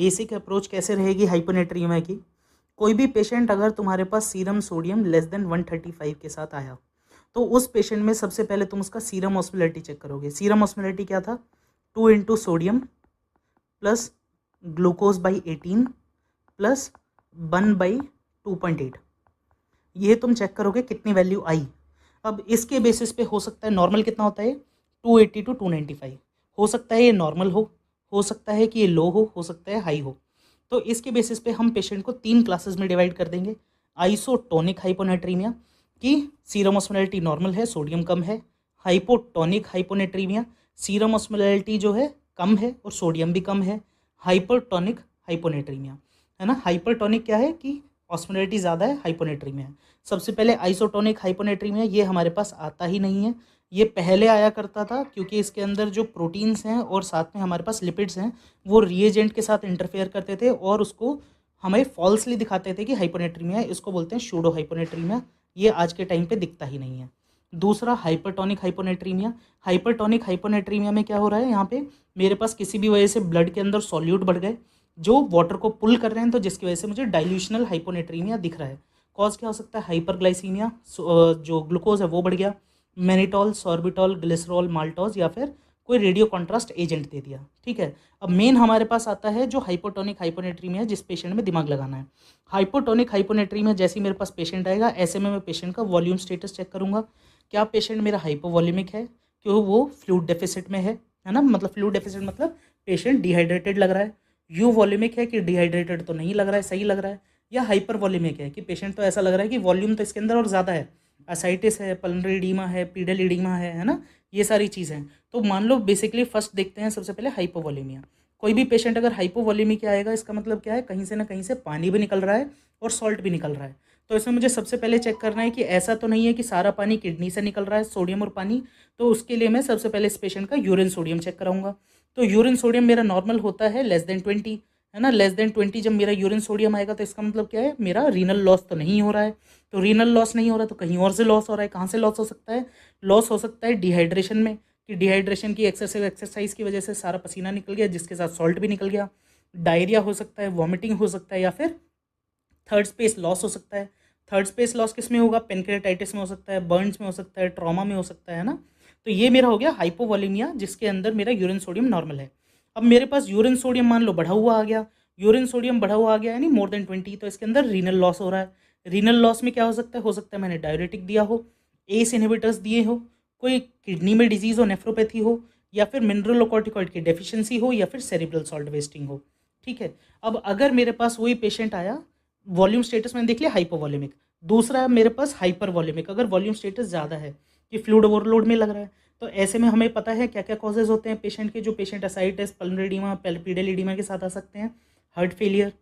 Basic approach कैसे रहेगी hyponatraemia की। कोई भी पेशेंट अगर तुम्हारे पास सीरम सोडियम लेस देन 135 के साथ आया तो उस पेशेंट में सबसे पहले तुम उसका सीरम ऑस्मोलैरिटी चेक करोगे। सीरम ऑस्मोलैरिटी क्या था? 2 into sodium plus glucose by 18 plus 1 by 2.8, ये तुम चेक करोगे कितनी वैल्यू आई। अब इसके बेसिस पे हो सकता है नॉर्मल कितना होता है 280 टू 295, हो सकता है ये नॉर्मल हो सकता है कि ये लो हो सकता है हाई हो। तो इसके बेसिस पे हम पेशेंट को 3 क्लासेस में डिवाइड कर देंगे। आइसोटोनिक हाइपोनेट्रीमिया कि सीरम ऑस्मोलैरिटी नॉर्मल है, सोडियम कम है। हाइपोटोनिक हाइपोनेट्रीमिया, सीरम ऑस्मोलैरिटी जो है कम है और सोडियम भी कम है। हाइपरटोनिक हाइपोनेट्रीमिया है ना। हाइपरटोनिक क्या है कि ऑस्मोलैरिटी ज़्यादा है, हाइपोनेट्रीमिया है। सबसे पहले आइसोटोनिक हाइपोनेट्रीमिया, ये हमारे पास आता ही नहीं है। ये पहले आया करता था क्योंकि इसके अंदर जो प्रोटीन्स हैं और साथ में हमारे पास लिपिड्स हैं वो रिएजेंट के साथ इंटरफेयर करते थे और उसको हमें फॉल्सली दिखाते थे कि हाइपोनेट्रीमिया है। इसको बोलते हैं शूडो हाइपोनेट्रीमिया। ये आज के टाइम पे दिखता ही नहीं है। दूसरा हाइपरटोनिक हाइपोनेट्रीमिया। हाइपरटोनिक हाइपोनेट्रीमिया में क्या हो रहा है, यहाँ पे मेरे पास किसी भी वजह से ब्लड के अंदर सॉल्यूट बढ़ गए जो वाटर को पुल कर रहे हैं, तो जिसकी वजह से मुझे डाइल्यूशनल हाइपोनेट्रीमिया दिख रहा है। कॉज क्या हो सकता है? हाइपरग्लाइसीमिया, जो ग्लूकोज है वो बढ़ गया, मैनिटॉल, सॉर्बिटॉल, ग्लिसरॉल, माल्टोज या फिर कोई रेडियो कॉन्ट्रास्ट एजेंट दे दिया। ठीक है, अब मेन हमारे पास आता है जो हाइपोटोनिक हाइपोनेट्रीमिया, जिस पेशेंट में दिमाग लगाना है। हाइपोटोनिक हाइपोनेट्रीमिया जैसे ही मेरे पास पेशेंट आएगा ऐसे में मैं पेशेंट का वॉल्यूम स्टेटस चेक करूंगा। क्या पेशेंट मेरा हाइपोवॉल्यूमिक है, क्यों वो फ्लूइड डेफिसिट में है ना। मतलब फ्लूइड डेफिसिट मतलब पेशेंट डिहाइड्रेटेड लग रहा है। यू वॉल्यूमिक है कि डिहाइड्रेटेड तो नहीं लग रहा है, सही लग रहा है। या हाइपर वॉल्यूमिक है कि पेशेंट तो ऐसा लग रहा है कि वॉल्यूम तो इसके अंदर और ज़्यादा है, असाइटिस है, पल्मोनरी एडीमा है, पीडल एडीमा है ना, ये सारी चीज़ें। तो मान लो बेसिकली फर्स्ट देखते हैं सबसे पहले हाइपोवॉल्यूमिया। कोई भी पेशेंट अगर हाइपोवॉल्यूमिक आएगा इसका मतलब क्या है, कहीं से ना कहीं से पानी भी निकल रहा है और सॉल्ट भी निकल रहा है। तो इसमें मुझे सबसे पहले चेक करना है कि ऐसा तो नहीं है कि सारा पानी किडनी से निकल रहा है, सोडियम और पानी। तो उसके लिए मैं सबसे पहले इस पेशेंट का यूरिन सोडियम चेक कराऊंगा। तो यूरिन सोडियम मेरा नॉर्मल होता है लेस देन 20, है ना। लेस देन 20 जब मेरा यूरिन सोडियम आएगा तो इसका मतलब क्या है, मेरा रीनल लॉस तो नहीं हो रहा है। तो रीनल लॉस नहीं हो रहा तो कहीं और से लॉस हो रहा है। कहाँ से लॉस हो सकता है? लॉस हो सकता है डिहाइड्रेशन में, कि डिहाइड्रेशन की एक्सेसिव एक्सरसाइज की वजह से सारा पसीना निकल गया जिसके साथ सॉल्ट भी निकल गया। डायरिया हो सकता है, वॉमिटिंग हो सकता है, या फिर थर्ड स्पेस लॉस हो सकता है। थर्ड स्पेस लॉस किस में होगा? पेनक्रेटाइटिस में हो सकता है, बर्न्स में हो सकता है, ट्रॉमा में हो सकता है ना। तो ये मेरा हो गया हाइपोवॉलीमिया जिसके अंदर मेरा यूरिन सोडियम नॉर्मल है। अब मेरे पास यूरिन सोडियम मान लो बढ़ा हुआ आ गया, यूरिन सोडियम बढ़ा हुआ आ गया यानी मोर देन 20, तो इसके अंदर रीनल लॉस हो रहा है। रीनल लॉस में क्या हो सकता है? हो सकता है मैंने डायरेटिक दिया हो, एस इनहिबिटर्स दिए हो, कोई किडनी में डिजीज़ हो, नेफ्रोपैथी हो, या फिर मिनरलोकॉर्टिकॉइड की डेफिशिएंसी हो, या फिर सेरिब्रल सॉल्ट वेस्टिंग हो। ठीक है, अब अगर मेरे पास वही पेशेंट आया, वॉल्यूम स्टेटस मैंने देख लिया हाइपोवॉल्यूमिक, दूसरा है मेरे पास हाइपर वॉल्यूमिक, अगर वॉल्यूम स्टेटस ज़्यादा है कि फ्लूइड ओवरलोड में लग रहा है, तो ऐसे में हमें पता है क्या क्या कॉजेज होते हैं पेशेंट के। जो patient ascites, pulmonary oedema, pedal oedema के साथ आ सकते हैं, heart failure,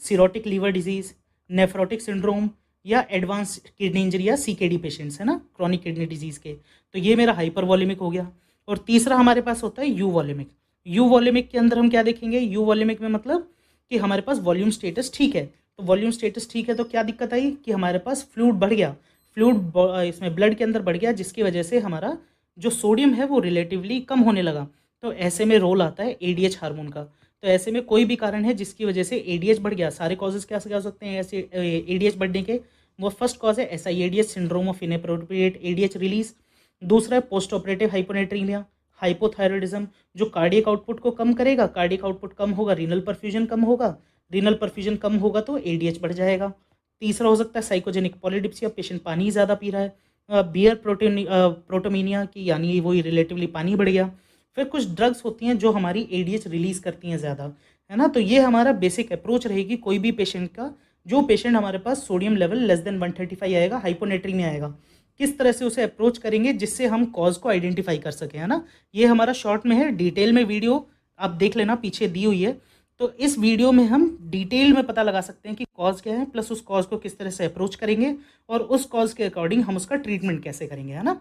cirrhotic liver disease, nephrotic syndrome, या एडवांस किडनी इंजरी या सीकेडी पेशेंट्स है ना, क्रॉनिक किडनी डिजीज के। तो ये मेरा हाइपर वॉल्यूमिक हो गया। और तीसरा हमारे पास होता है यू वॉल्यूमिक। यू वॉल्यूमिक के अंदर हम क्या देखेंगे? यू वॉल्यूमिक में मतलब कि हमारे पास वॉल्यूम स्टेटस ठीक है। तो वॉल्यूम स्टेटस ठीक है तो क्या दिक्कत आई कि हमारे पास फ्लूइड बढ़ गया, फ्लूइड इसमें ब्लड के अंदर बढ़ गया जिसकी वजह से हमारा जो सोडियम है वो रिलेटिवली कम होने लगा। तो ऐसे में रोल आता है एडीएच हार्मोन का। तो ऐसे में कोई भी कारण है जिसकी वजह से एडीएच बढ़ गया, सारे कॉजेज क्या हो सकते हैं ऐसे एडीएच बढ़ने के? वो फर्स्ट कॉज है SIADH, syndrome of inappropriate ADH release. दूसरा है पोस्ट ऑपरेटिव हाइपोनेट्रीमिया, हाइपोथायरॉयडिज्म, जो कार्डियक आउटपुट को कम करेगा। कार्डियक आउटपुट कम होगा, रीनल परफ्यूजन कम होगा, रीनल परफ्यूजन कम होगा तो एडीएच बढ़ जाएगा। तीसरा हो सकता है साइकोजेनिक पॉलीडिप्सिया, पेशेंट पानी ज़्यादा पी रहा है। बियर प्रोटोमीनिया की यानी वही रिलेटिवली पानी बढ़ गया। फिर कुछ ड्रग्स होती हैं जो हमारी एडीएच रिलीज करती हैं ज़्यादा, है ना। तो ये हमारा बेसिक अप्रोच रहेगी कोई भी पेशेंट का। जो पेशेंट हमारे पास सोडियम लेवल लेस देन 135 आएगा, हाइपोनेट्री में आएगा, किस तरह से उसे अप्रोच करेंगे जिससे हम कॉज को आइडेंटिफाई कर सकें, है ना। ये हमारा शॉर्ट में है, डिटेल में वीडियो आप देख लेना पीछे दी हुई है। तो इस वीडियो में हम डिटेल में पता लगा सकते हैं कि कॉज क्या है, प्लस उस कॉज को किस तरह से अप्रोच करेंगे और उस कॉज के अकॉर्डिंग हम उसका ट्रीटमेंट कैसे करेंगे, है ना।